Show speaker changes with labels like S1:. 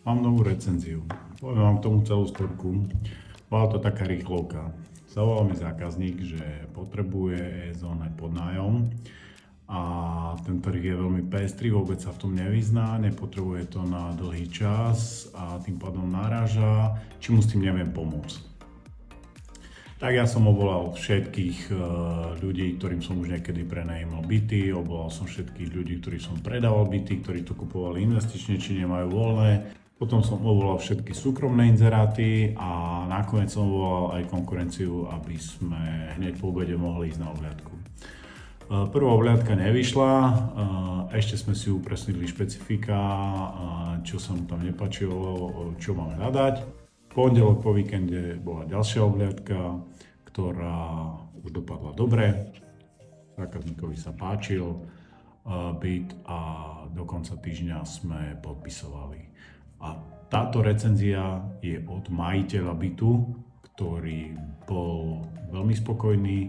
S1: Mám novú recenziu. Poviem vám k tomu celú storku. Bola to taká rýchlovka. Zavolal mi zákazník, že potrebuje e-zone pod nájom a ten trh je veľmi pestrý, vôbec sa v tom nevyzná, nepotrebuje to na dlhý čas a tým pádom naráža, či mu s tým neviem pomôcť. Tak ja som obvolal všetkých ľudí, ktorým som už niekedy prenajímal byty, obvolal som všetkých ľudí, ktorí som predával byty, ktorí to kupovali investične, či nemajú voľné. Potom som obvolal všetky súkromné inzeráty a nakoniec som obvolal aj konkurenciu, aby sme hneď po obede mohli ísť na obhliadku. Prvá obhliadka nevyšla, ešte sme si upresnili špecifika, čo sa mu tam nepáčilo, čo mám hľadať. Pondelok po víkende bola ďalšia obhliadka, ktorá už dopadla dobre. Zákazníkovi sa páčil byt a do konca týždňa sme podpisovali. A táto recenzia je od majiteľa bytu, ktorý bol veľmi spokojný